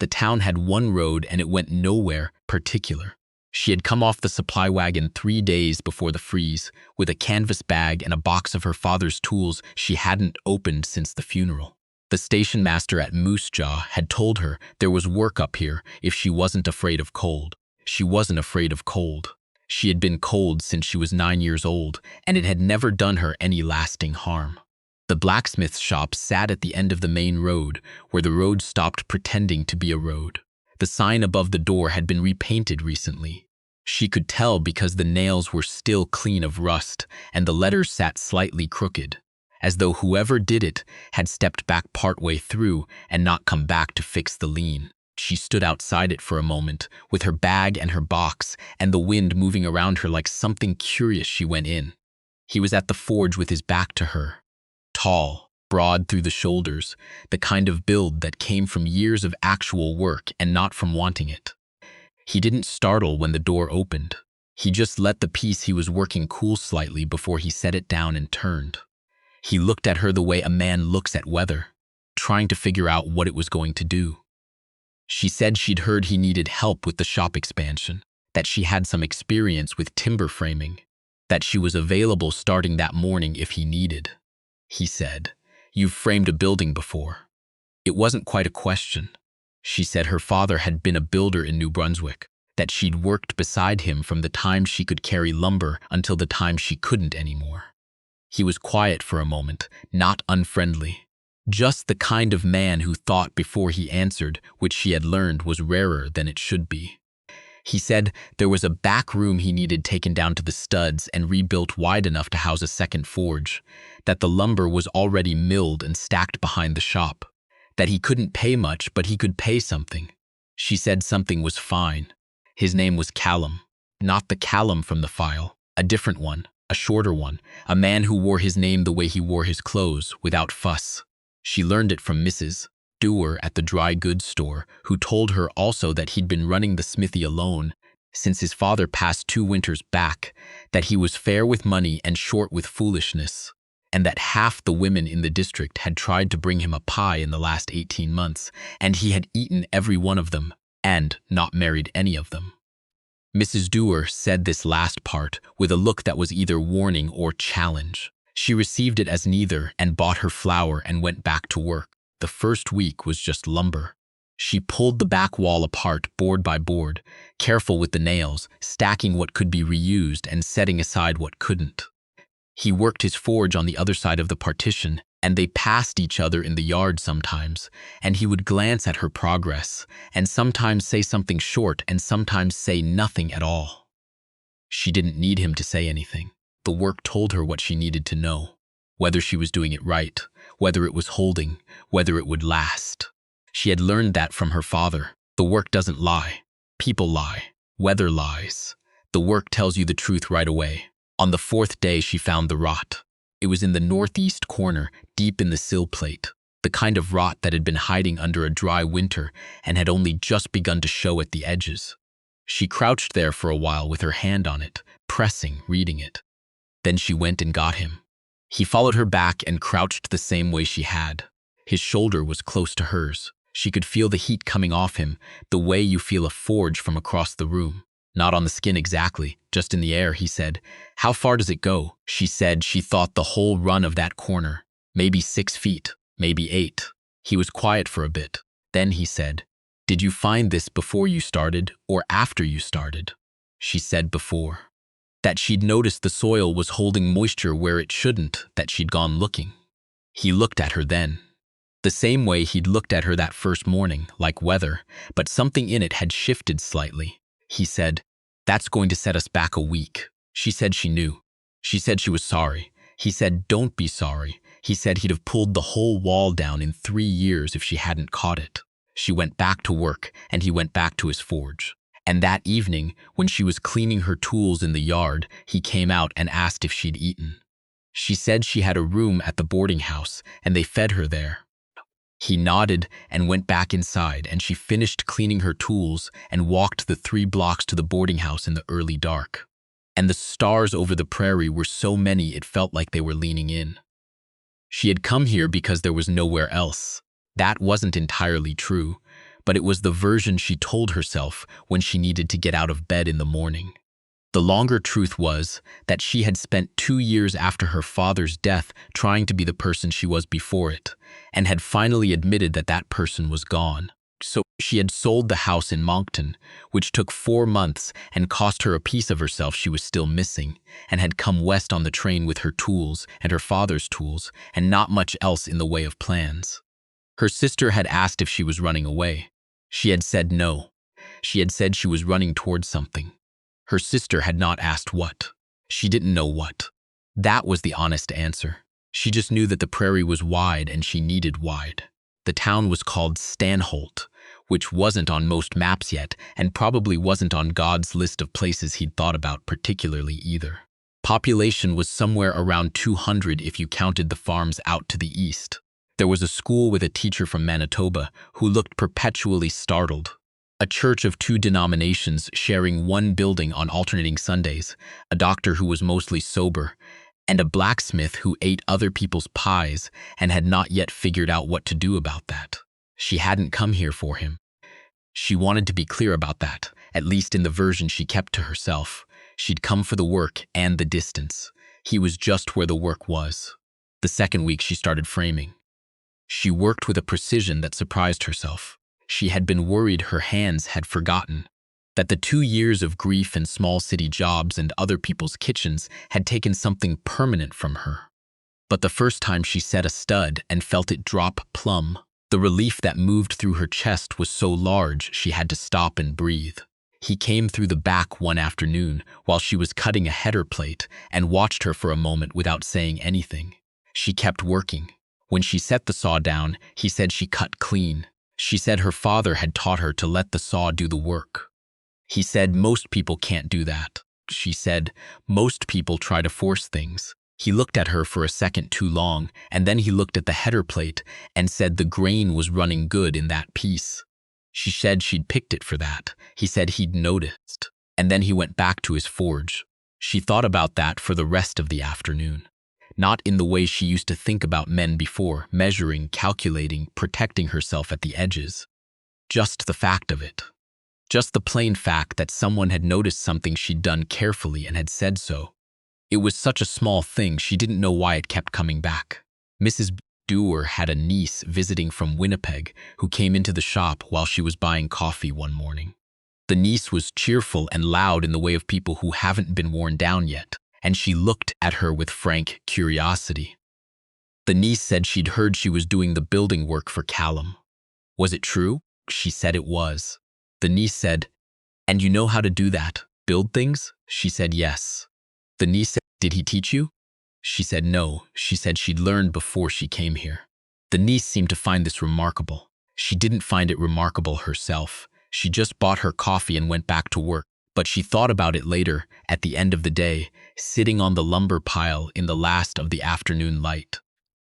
The town had one road and it went nowhere particular. She had come off the supply wagon 3 days before the freeze, with a canvas bag and a box of her father's tools she hadn't opened since the funeral. The station master at Moose Jaw had told her there was work up here if she wasn't afraid of cold. She wasn't afraid of cold. She had been cold since she was 9 years old, and it had never done her any lasting harm. The blacksmith shop sat at the end of the main road, where the road stopped pretending to be a road. The sign above the door had been repainted recently. She could tell because the nails were still clean of rust, and the letters sat slightly crooked, as though whoever did it had stepped back partway through and not come back to fix the lean. She stood outside it for a moment, with her bag and her box, and the wind moving around her like something curious. She went in. He was at the forge with his back to her. Tall, broad through the shoulders, the kind of build that came from years of actual work and not from wanting it. He didn't startle when the door opened. He just let the piece he was working cool slightly before he set it down and turned. He looked at her the way a man looks at weather, trying to figure out what it was going to do. She said she'd heard he needed help with the shop expansion, that she had some experience with timber framing, that she was available starting that morning if he needed. He said, "You've framed a building before." It wasn't quite a question. She said her father had been a builder in New Brunswick, that she'd worked beside him from the time she could carry lumber until the time she couldn't anymore. He was quiet for a moment, not unfriendly. Just the kind of man who thought before he answered, which she had learned was rarer than it should be. He said there was a back room he needed taken down to the studs and rebuilt wide enough to house a second forge, that the lumber was already milled and stacked behind the shop, that he couldn't pay much, but he could pay something. She said something was fine. His name was Callum, not the Callum from the file, a different one, a shorter one, a man who wore his name the way he wore his clothes, without fuss. She learned it from Mrs. Dewar at the dry goods store, who told her also that he'd been running the smithy alone since his father passed 2 winters back, that he was fair with money and short with foolishness, and that half the women in the district had tried to bring him a pie in the last 18 months, and he had eaten every one of them and not married any of them. Mrs. Dewar said this last part with a look that was either warning or challenge. She received it as neither and bought her flour and went back to work. The first week was just lumber. She pulled the back wall apart board by board, careful with the nails, stacking what could be reused and setting aside what couldn't. He worked his forge on the other side of the partition, and they passed each other in the yard sometimes, and he would glance at her progress, and sometimes say something short and sometimes say nothing at all. She didn't need him to say anything. The work told her what she needed to know, whether she was doing it right, whether it was holding, whether it would last. She had learned that from her father. The work doesn't lie. People lie. Weather lies. The work tells you the truth right away. On the 4th day, she found the rot. It was in the northeast corner, deep in the sill plate, the kind of rot that had been hiding under a dry winter and had only just begun to show at the edges. She crouched there for a while with her hand on it, pressing, reading it. Then she went and got him. He followed her back and crouched the same way she had. His shoulder was close to hers. She could feel the heat coming off him, the way you feel a forge from across the room. Not on the skin exactly, just in the air, he said. How far does it go? She said she thought the whole run of that corner. Maybe 6 feet, maybe 8. He was quiet for a bit. Then he said, "Did you find this before you started or after you started?" She said before. That she'd noticed the soil was holding moisture where it shouldn't, that she'd gone looking. He looked at her then. The same way he'd looked at her that first morning, like weather, but something in it had shifted slightly. He said, "That's going to set us back a week." She said she knew. She said she was sorry. He said, "Don't be sorry." He said he'd have pulled the whole wall down in 3 years if she hadn't caught it. She went back to work, and he went back to his forge. And that evening, when she was cleaning her tools in the yard, he came out and asked if she'd eaten. She said she had a room at the boarding house, and they fed her there. He nodded and went back inside, and she finished cleaning her tools and walked the 3 blocks to the boarding house in the early dark. And the stars over the prairie were so many it felt like they were leaning in. She had come here because there was nowhere else. That wasn't entirely true, but it was the version she told herself when she needed to get out of bed in the morning. The longer truth was that she had spent 2 years after her father's death trying to be the person she was before it, and had finally admitted that that person was gone. So she had sold the house in Moncton, which took 4 months and cost her a piece of herself she was still missing, and had come west on the train with her tools and her father's tools, and not much else in the way of plans. Her sister had asked if she was running away. She had said no. She had said she was running towards something. Her sister had not asked what. She didn't know what. That was the honest answer. She just knew that the prairie was wide and she needed wide. The town was called Stanholt, which wasn't on most maps yet and probably wasn't on God's list of places he'd thought about particularly either. Population was somewhere around 200 if you counted the farms out to the east. There was a school with a teacher from Manitoba who looked perpetually startled. A church of 2 denominations sharing one building on alternating Sundays, a doctor who was mostly sober, and a blacksmith who ate other people's pies and had not yet figured out what to do about that. She hadn't come here for him. She wanted to be clear about that, at least in the version she kept to herself. She'd come for the work and the distance. He was just where the work was. The second week she started framing. She worked with a precision that surprised herself. She had been worried her hands had forgotten, that the 2 years of grief and small city jobs and other people's kitchens had taken something permanent from her. But the first time she set a stud and felt it drop plumb, the relief that moved through her chest was so large she had to stop and breathe. He came through the back one afternoon while she was cutting a header plate and watched her for a moment without saying anything. She kept working. When she set the saw down, he said she cut clean. She said her father had taught her to let the saw do the work. He said most people can't do that. She said most people try to force things. He looked at her for a second too long, and then he looked at the header plate and said the grain was running good in that piece. She said she'd picked it for that. He said he'd noticed. And then he went back to his forge. She thought about that for the rest of the afternoon. Not in the way she used to think about men before, measuring, calculating, protecting herself at the edges. Just the fact of it. Just the plain fact that someone had noticed something she'd done carefully and had said so. It was such a small thing she didn't know why it kept coming back. Mrs. Dewar had a niece visiting from Winnipeg who came into the shop while she was buying coffee one morning. The niece was cheerful and loud in the way of people who haven't been worn down yet, and she looked at her with frank curiosity. The niece said she'd heard she was doing the building work for Callum. Was it true? She said it was. The niece said, "And you know how to do that, build things?" She said yes. The niece said, "Did he teach you?" She said no. She said she'd learned before she came here. The niece seemed to find this remarkable. She didn't find it remarkable herself. She just bought her coffee and went back to work. But she thought about it later, at the end of the day, sitting on the lumber pile in the last of the afternoon light.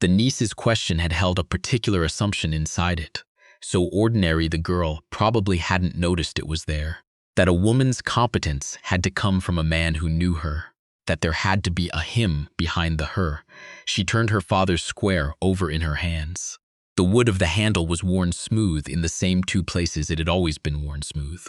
The niece's question had held a particular assumption inside it. So ordinary the girl probably hadn't noticed it was there. That a woman's competence had to come from a man who knew her. That there had to be a him behind the her. She turned her father's square over in her hands. The wood of the handle was worn smooth in the same 2 places it had always been worn smooth.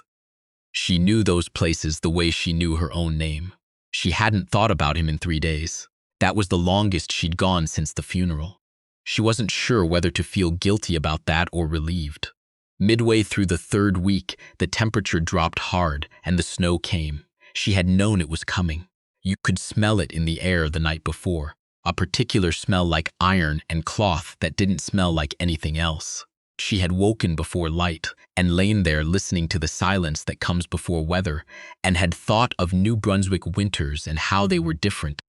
She knew those places the way she knew her own name. She hadn't thought about him in 3 days. That was the longest she'd gone since the funeral. She wasn't sure whether to feel guilty about that or relieved. Midway through the 3rd week, the temperature dropped hard and the snow came. She had known it was coming. You could smell it in the air the night before, a particular smell like iron and cloth that didn't smell like anything else. She had woken before light and lain there listening to the silence that comes before weather, and had thought of New Brunswick winters and how they were different.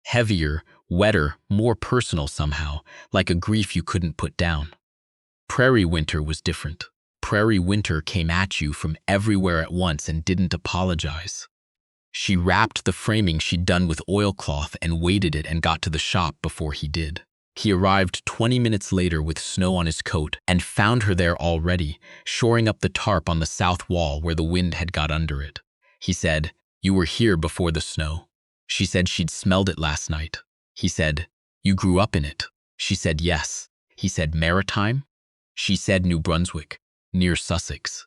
Heavier, wetter, more personal somehow, like a grief you couldn't put down. Prairie winter was different. Prairie winter came at you from everywhere at once and didn't apologize. She wrapped the framing she'd done with oilcloth and weighted it and got to the shop before he did. He arrived 20 minutes later with snow on his coat and found her there already, shoring up the tarp on the south wall where the wind had got under it. He said, "You were here before the snow." She said she'd smelled it last night. He said, "You grew up in it." She said yes. He said, "Maritime?" She said, "New Brunswick." near Sussex.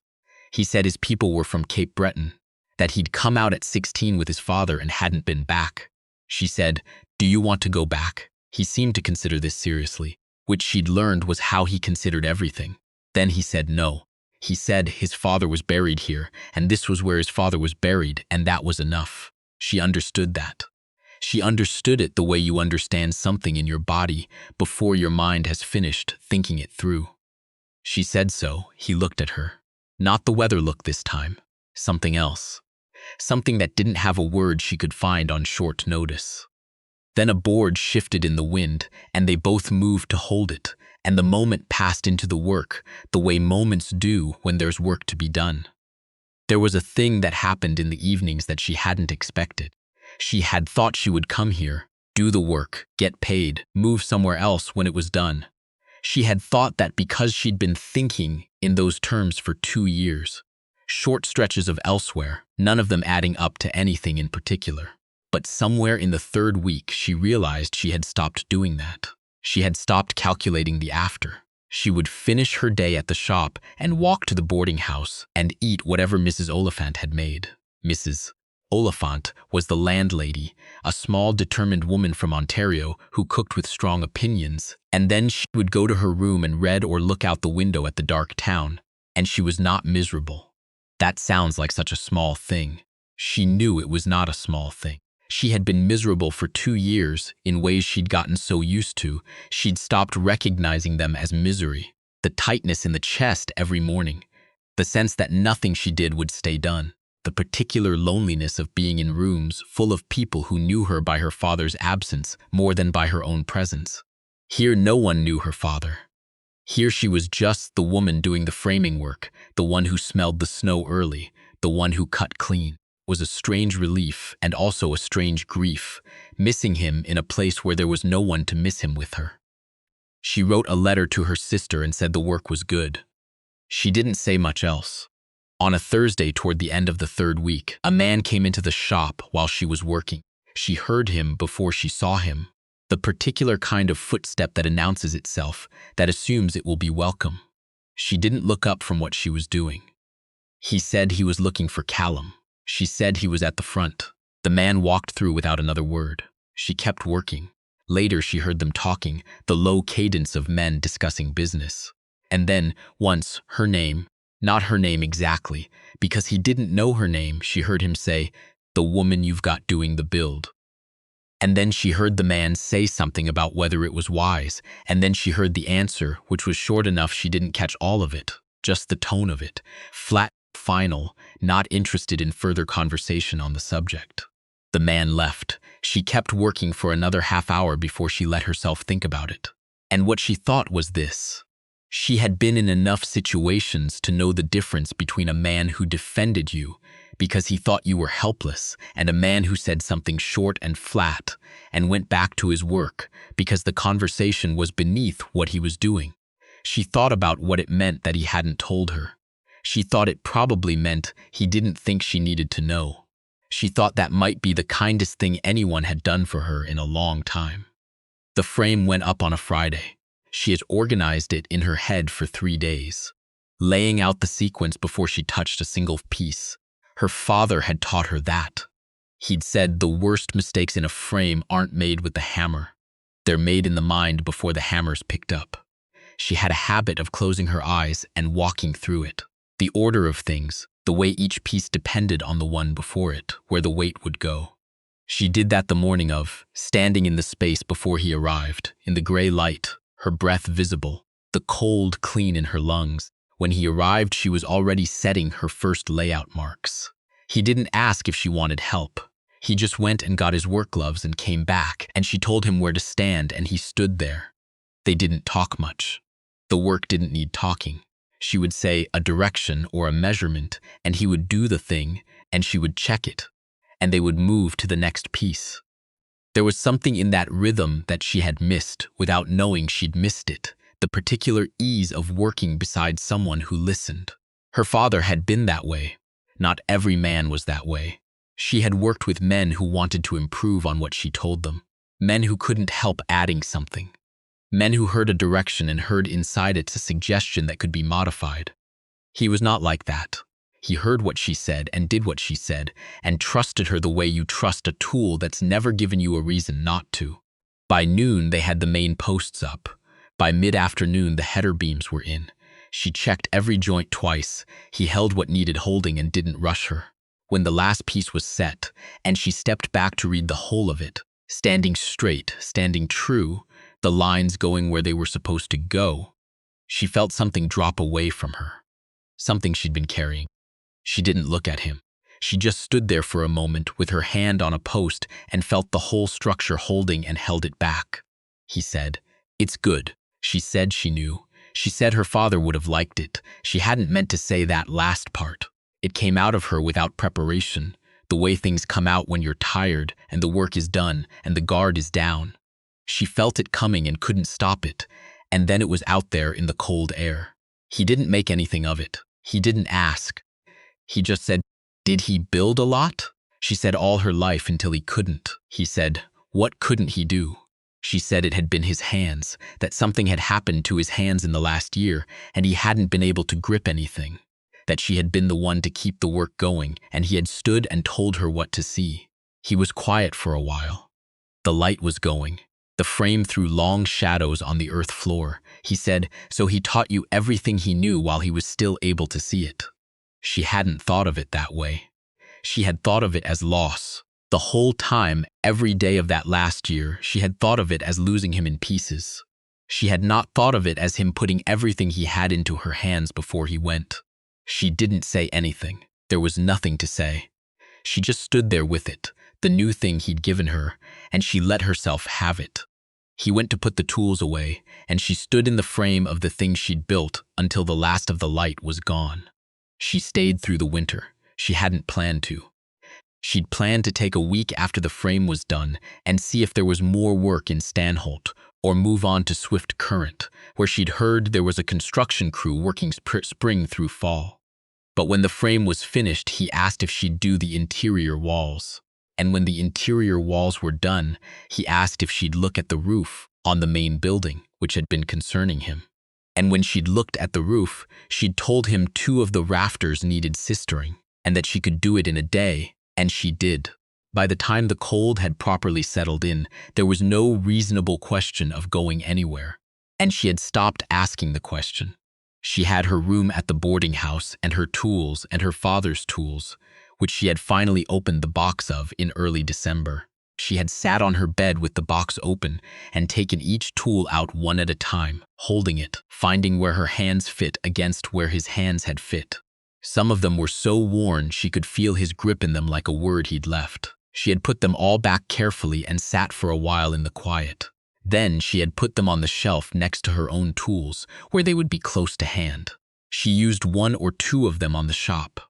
He said his people were from Cape Breton, that he'd come out at 16 with his father and hadn't been back. She said, "Do you want to go back?" He seemed to consider this seriously, which she'd learned was how he considered everything. Then he said no. He said his father was buried here, and this was where his father was buried, and that was enough. She understood that. She understood it the way you understand something in your body before your mind has finished thinking it through. She said so. He looked at her. Not the weather look this time. Something else. Something that didn't have a word she could find on short notice. Then a board shifted in the wind, and they both moved to hold it, and the moment passed into the work, the way moments do when there's work to be done. There was a thing that happened in the evenings that she hadn't expected. She had thought she would come here, do the work, get paid, move somewhere else when it was done. She had thought that because she'd been thinking in those terms for 2 years, short stretches of elsewhere, none of them adding up to anything in particular. But somewhere in the 3rd week, she realized she had stopped doing that. She had stopped calculating the after. She would finish her day at the shop and walk to the boarding house and eat whatever Mrs. Oliphant had made. Mrs. Oliphant was the landlady, a small, determined woman from Ontario who cooked with strong opinions, and then she would go to her room and read or look out the window at the dark town, and she was not miserable. That sounds like such a small thing. She knew it was not a small thing. She had been miserable for 2 years in ways she'd gotten so used to, she'd stopped recognizing them as misery. The tightness in the chest every morning, the sense that nothing she did would stay done, the particular loneliness of being in rooms full of people who knew her by her father's absence more than by her own presence. Here no one knew her father. Here she was just the woman doing the framing work, the one who smelled the snow early, the one who cut clean. Was a strange relief and also a strange grief, missing him in a place where there was no one to miss him with her. She wrote a letter to her sister and said the work was good. She didn't say much else. On a Thursday toward the end of the 3rd week, a man came into the shop while she was working. She heard him before she saw him, the particular kind of footstep that announces itself, that assumes it will be welcome. She didn't look up from what she was doing. He said he was looking for Callum. She said he was at the front. The man walked through without another word. She kept working. Later she heard them talking, the low cadence of men discussing business. And then, once, her name, not her name exactly, because he didn't know her name, she heard him say, "The woman you've got doing the build." And then she heard the man say something about whether it was wise, and then she heard the answer, which was short enough she didn't catch all of it, just the tone of it, flat, final, not interested in further conversation on the subject. The man left. She kept working for another half hour before she let herself think about it. And what she thought was this. She had been in enough situations to know the difference between a man who defended you because he thought you were helpless and a man who said something short and flat and went back to his work because the conversation was beneath what he was doing. She thought about what it meant that he hadn't told her. She thought it probably meant he didn't think she needed to know. She thought that might be the kindest thing anyone had done for her in a long time. The frame went up on a Friday. She had organized it in her head for 3 days, laying out the sequence before she touched a single piece. Her father had taught her that. He'd said the worst mistakes in a frame aren't made with the hammer. They're made in the mind before the hammer's picked up. She had a habit of closing her eyes and walking through it. The order of things, the way each piece depended on the one before it, where the weight would go. She did that the morning of, standing in the space before he arrived, in the gray light, her breath visible, the cold clean in her lungs. When he arrived, she was already setting her first layout marks. He didn't ask if she wanted help. He just went and got his work gloves and came back, and she told him where to stand, and he stood there. They didn't talk much. The work didn't need talking. She would say a direction or a measurement, and he would do the thing, and she would check it, and they would move to the next piece. There was something in that rhythm that she had missed without knowing she'd missed it, the particular ease of working beside someone who listened. Her father had been that way. Not every man was that way. She had worked with men who wanted to improve on what she told them, men who couldn't help adding something. Men who heard a direction and heard inside it a suggestion that could be modified. He was not like that. He heard what she said and did what she said, and trusted her the way you trust a tool that's never given you a reason not to. By noon, they had the main posts up. By mid-afternoon, the header beams were in. She checked every joint twice. He held what needed holding and didn't rush her. When the last piece was set, and she stepped back to read the whole of it, standing straight, standing true, the lines going where they were supposed to go, she felt something drop away from her. Something she'd been carrying. She didn't look at him. She just stood there for a moment with her hand on a post and felt the whole structure holding and held it back. He said, "It's good." She said she knew. She said her father would have liked it. She hadn't meant to say that last part. It came out of her without preparation, the way things come out when you're tired and the work is done and the guard is down. She felt it coming and couldn't stop it, and then it was out there in the cold air. He didn't make anything of it. He didn't ask. He just said, "Did he build a lot?" She said all her life until he couldn't. He said, "What couldn't he do?" She said it had been his hands, that something had happened to his hands in the last year, and he hadn't been able to grip anything. That she had been the one to keep the work going, and he had stood and told her what to see. He was quiet for a while. The light was going. The frame threw long shadows on the earth floor. He said, "So he taught you everything he knew while he was still able to see it." She hadn't thought of it that way. She had thought of it as loss. The whole time, every day of that last year, she had thought of it as losing him in pieces. She had not thought of it as him putting everything he had into her hands before he went. She didn't say anything. There was nothing to say. She just stood there with it, the new thing he'd given her, and she let herself have it. He went to put the tools away, and she stood in the frame of the thing she'd built until the last of the light was gone. She stayed through the winter. She hadn't planned to. She'd planned to take a week after the frame was done and see if there was more work in Stanholt, or move on to Swift Current, where she'd heard there was a construction crew working spring through fall. But when the frame was finished, he asked if she'd do the interior walls. And when the interior walls were done, he asked if she'd look at the roof on the main building, which had been concerning him. And when she'd looked at the roof, she'd told him 2 of the rafters needed sistering, and that she could do it in a day, and she did. By the time the cold had properly settled in, there was no reasonable question of going anywhere, and she had stopped asking the question. She had her room at the boarding house and her tools and her father's tools, which she had finally opened the box of in early December. She had sat on her bed with the box open and taken each tool out one at a time, holding it, finding where her hands fit against where his hands had fit. Some of them were so worn she could feel his grip in them like a word he'd left. She had put them all back carefully and sat for a while in the quiet. Then she had put them on the shelf next to her own tools, where they would be close to hand. She used 1 or 2 of them on the shop.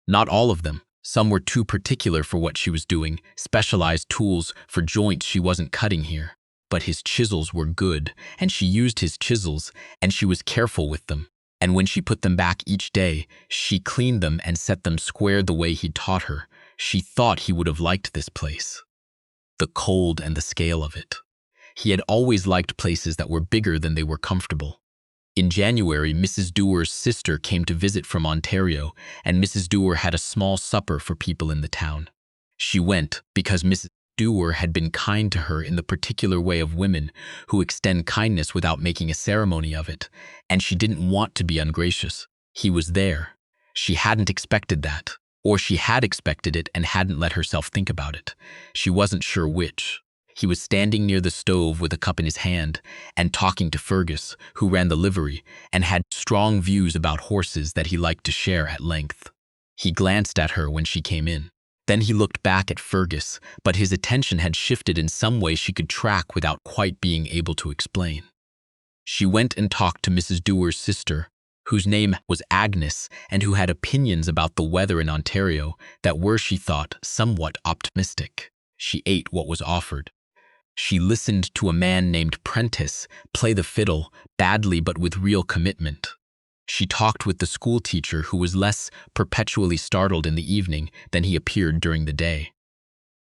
Not all of them. Some were too particular for what she was doing, specialized tools for joints she wasn't cutting here. But his chisels were good, and she used his chisels, and she was careful with them. And when she put them back each day, she cleaned them and set them square the way he'd taught her. She thought he would have liked this place. The cold and the scale of it. He had always liked places that were bigger than they were comfortable. In January, Mrs. Dewar's sister came to visit from Ontario, and Mrs. Dewar had a small supper for people in the town. She went because Mrs. Dewar had been kind to her in the particular way of women who extend kindness without making a ceremony of it, and she didn't want to be ungracious. He was there. She hadn't expected that, or she had expected it and hadn't let herself think about it. She wasn't sure which. He was standing near the stove with a cup in his hand and talking to Fergus, who ran the livery and had strong views about horses that he liked to share at length. He glanced at her when she came in. Then he looked back at Fergus, but his attention had shifted in some way she could track without quite being able to explain. She went and talked to Mrs. Dewar's sister, whose name was Agnes and who had opinions about the weather in Ontario that were, she thought, somewhat optimistic. She ate what was offered. She listened to a man named Prentice play the fiddle, badly but with real commitment. She talked with the school teacher, who was less perpetually startled in the evening than he appeared during the day.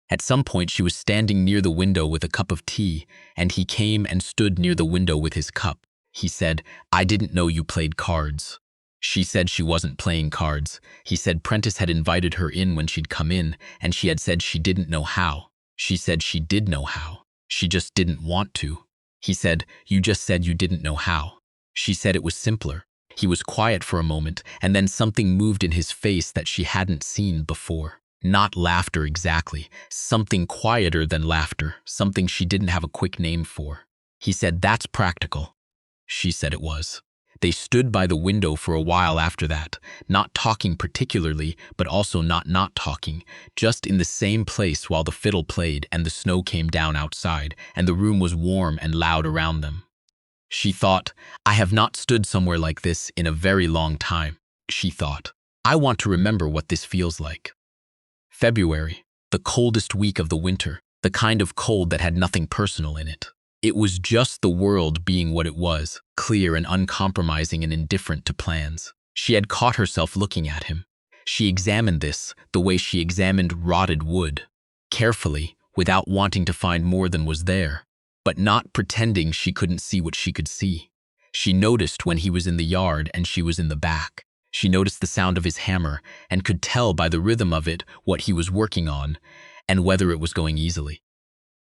At some point she was standing near the window with a cup of tea, and he came and stood near the window with his cup. He said, "I didn't know you played cards." She said she wasn't playing cards. He said Prentice had invited her in when she'd come in, and she had said she didn't know how. She said she did know how. She just didn't want to. He said, "You just said you didn't know how." She said it was simpler. He was quiet for a moment, and then something moved in his face that she hadn't seen before. Not laughter exactly, something quieter than laughter, something she didn't have a quick name for. He said, "That's practical." She said it was. They stood by the window for a while after that, not talking particularly, but also not talking, just in the same place while the fiddle played and the snow came down outside, and the room was warm and loud around them. She thought, "I have not stood somewhere like this in a very long time." She thought, "I want to remember what this feels like." February, the coldest week of the winter, the kind of cold that had nothing personal in it. It was just the world being what it was, clear and uncompromising and indifferent to plans. She had caught herself looking at him. She examined this the way she examined rotted wood, carefully, without wanting to find more than was there, but not pretending she couldn't see what she could see. She noticed when he was in the yard and she was in the back. She noticed the sound of his hammer and could tell by the rhythm of it what he was working on and whether it was going easily.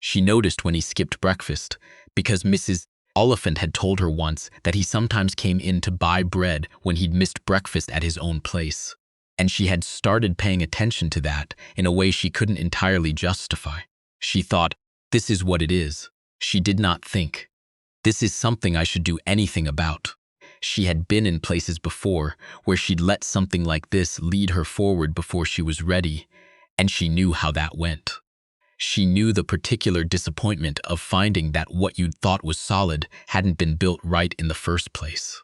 She noticed when he skipped breakfast, because Mrs. Oliphant had told her once that he sometimes came in to buy bread when he'd missed breakfast at his own place, and she had started paying attention to that in a way she couldn't entirely justify. She thought, "This is what it is." She did not think, "This is something I should do anything about." She had been in places before where she'd let something like this lead her forward before she was ready, and she knew how that went. She knew the particular disappointment of finding that what you'd thought was solid hadn't been built right in the first place.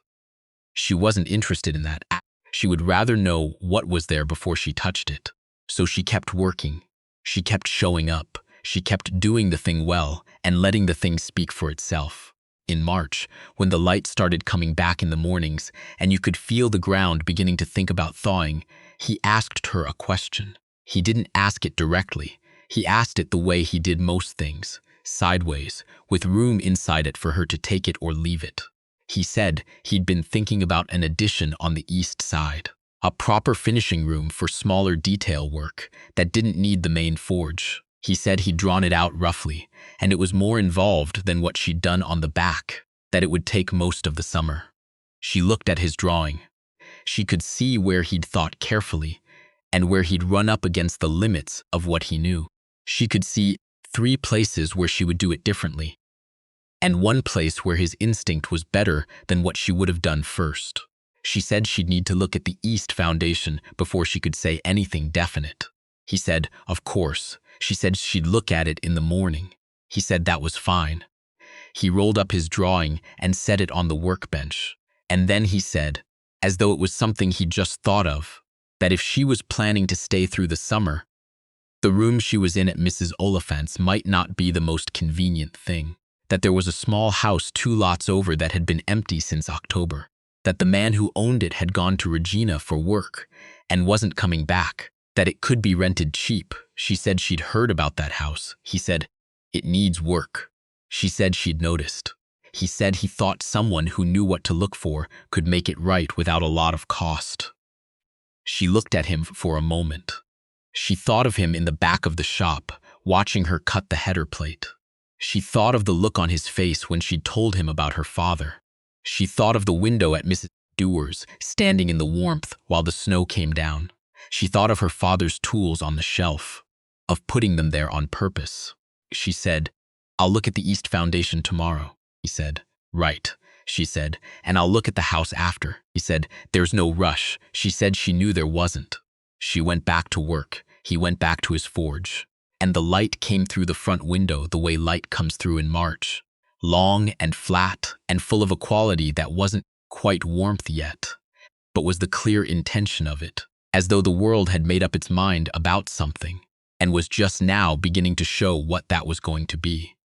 She wasn't interested in that. She would rather know what was there before she touched it. So she kept working. She kept showing up. She kept doing the thing well and letting the thing speak for itself. In March, when the light started coming back in the mornings and you could feel the ground beginning to think about thawing, he asked her a question. He didn't ask it directly. He asked it the way he did most things, sideways, with room inside it for her to take it or leave it. He said he'd been thinking about an addition on the east side, a proper finishing room for smaller detail work that didn't need the main forge. He said he'd drawn it out roughly, and it was more involved than what she'd done on the back, that it would take most of the summer. She looked at his drawing. She could see where he'd thought carefully, and where he'd run up against the limits of what he knew. She could see 3 places where she would do it differently, and 1 place where his instinct was better than what she would have done first. She said she'd need to look at the east foundation before she could say anything definite. He said, of course. She said she'd look at it in the morning. He said that was fine. He rolled up his drawing and set it on the workbench. And then he said, as though it was something he'd just thought of, that if she was planning to stay through the summer, the room she was in at Mrs. Oliphant's might not be the most convenient thing, that there was a small house 2 lots over that had been empty since October, that the man who owned it had gone to Regina for work and wasn't coming back, that it could be rented cheap. She said she'd heard about that house. He said, "It needs work." She said she'd noticed. He said he thought someone who knew what to look for could make it right without a lot of cost. She looked at him for a moment. She thought of him in the back of the shop, watching her cut the header plate. She thought of the look on his face when she'd told him about her father. She thought of the window at Mrs. Dewar's, standing in the warmth while the snow came down. She thought of her father's tools on the shelf, of putting them there on purpose. She said, "I'll look at the east foundation tomorrow." He said, "Right," she said, "and I'll look at the house after." He said, "There's no rush." She said she knew there wasn't. She went back to work. He went back to his forge. And the light came through the front window the way light comes through in March, long and flat and full of a quality that wasn't quite warmth yet, but was the clear intention of it, as though the world had made up its mind about something and was just now beginning to show what that was going to be.